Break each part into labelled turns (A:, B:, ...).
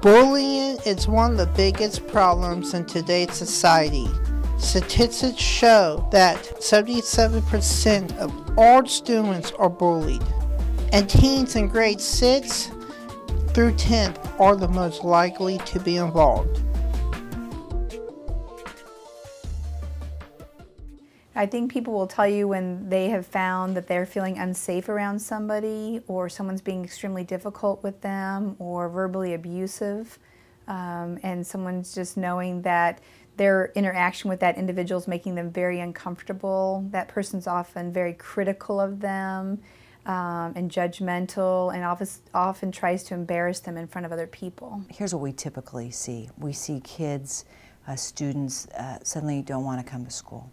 A: Bullying is one of the biggest problems in today's society. Statistics show that 77% of all students are bullied, and teens in grades 6 through 10 are the most likely to be involved.
B: I think people will tell you when they have found that they're feeling unsafe around somebody, or someone's being extremely difficult with them or verbally abusive, and someone's just knowing that their interaction with that individual is making them very uncomfortable. That person's often very critical of them and judgmental, and often tries to embarrass them in front of other people.
C: Here's what we typically see. We see kids, students suddenly don't want to come to school.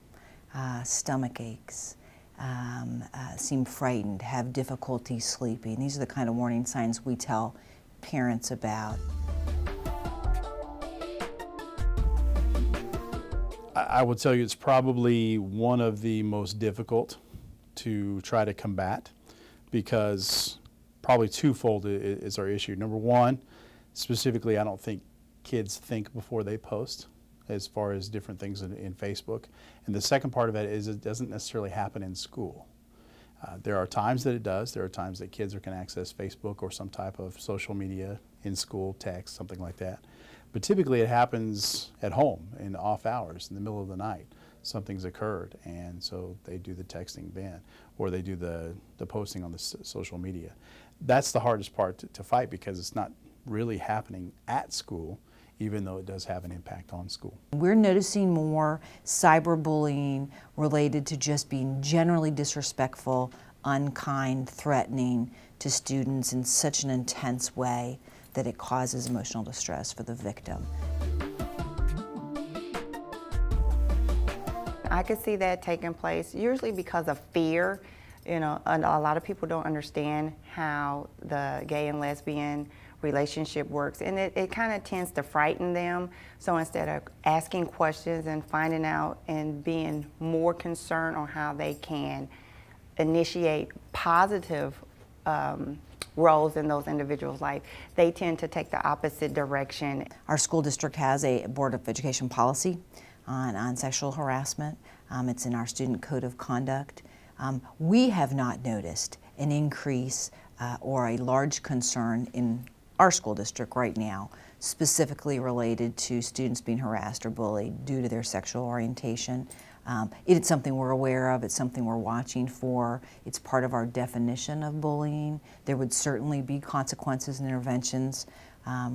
C: Stomach aches, seem frightened, have difficulty sleeping. These are the kind of warning signs we tell parents about.
D: I would tell you it's probably one of the most difficult to try to combat, because probably twofold is our issue. Number one, specifically, I don't think kids think before they post, as far as different things in Facebook. And the second part of it is it doesn't necessarily happen in school. There are times that it does. There are times that kids can access Facebook or some type of social media in school, text, something like that. But typically it happens at home in off hours, in the middle of the night. Something's occurred, and so they do the texting then, or they do the posting on the social media. That's the hardest part to fight, because it's not really happening at school, even though it does have an impact on school.
C: We're noticing more cyberbullying related to just being generally disrespectful, unkind, threatening to students in such an intense way that it causes emotional distress for the victim.
E: I could see that taking place usually because of fear. You know, a lot of people don't understand how the gay and lesbian relationship works, and it kind of tends to frighten them. So instead of asking questions and finding out and being more concerned on how they can initiate positive roles in those individuals' life, they tend to take the opposite direction.
C: Our school district has a Board of Education policy on sexual harassment. It's in our student code of conduct. We have not noticed an increase or a large concern in our school district right now, specifically related to students being harassed or bullied due to their sexual orientation. It's something we're aware of, it's something we're watching for. It's part of our definition of bullying. There would certainly be consequences and interventions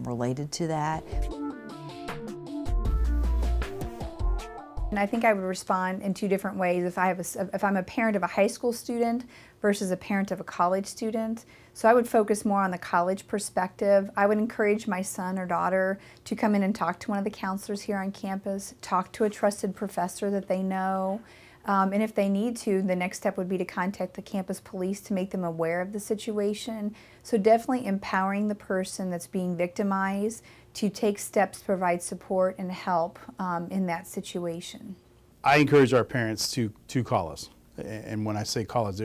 C: related to that.
B: And I think I would respond in two different ways if I'm a parent of a high school student versus a parent of a college student. So I would focus more on the college perspective. I would encourage my son or daughter to come in and talk to one of the counselors here on campus, talk to a trusted professor that they know, and if they need to, the next step would be to contact the campus police to make them aware of the situation. So definitely empowering the person that's being victimized to take steps to provide support and help in that situation. I
D: encourage our parents to call us. And when I say call us,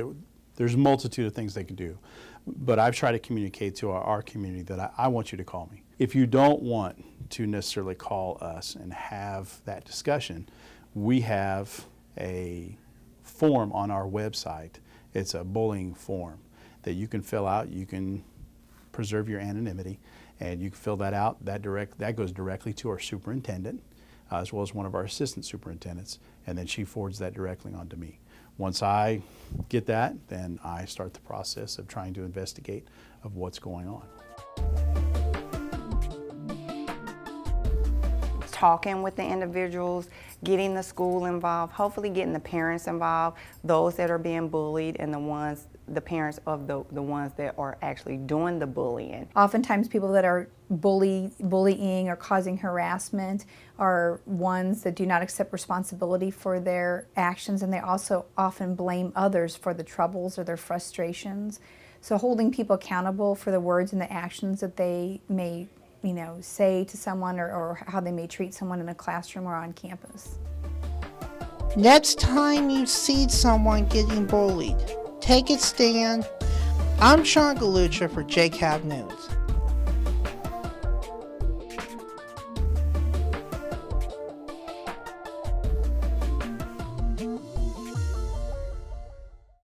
D: there's a multitude of things they can do. But I've tried to communicate to our community that I want you to call me. If you don't want to necessarily call us and have that discussion, we have a form on our website. It's a bullying form that you can fill out. You can preserve your anonymity, and you can fill that out. That goes directly to our superintendent, as well as one of our assistant superintendents, and then she forwards that directly on to me. Once I get that, then I start the process of trying to investigate of what's going on.
E: Talking with the individuals, getting the school involved, hopefully getting the parents involved, those that are being bullied, and the parents of the ones that are actually doing the bullying.
B: Oftentimes people that are bullying or causing harassment are ones that do not accept responsibility for their actions, and they also often blame others for the troubles or their frustrations. So holding people accountable for the words and the actions that they may say to someone, or how they may treat someone in a classroom or on campus.
A: Next time you see someone getting bullied, take a stand. I'm Shawn Gelushia for JCAV News.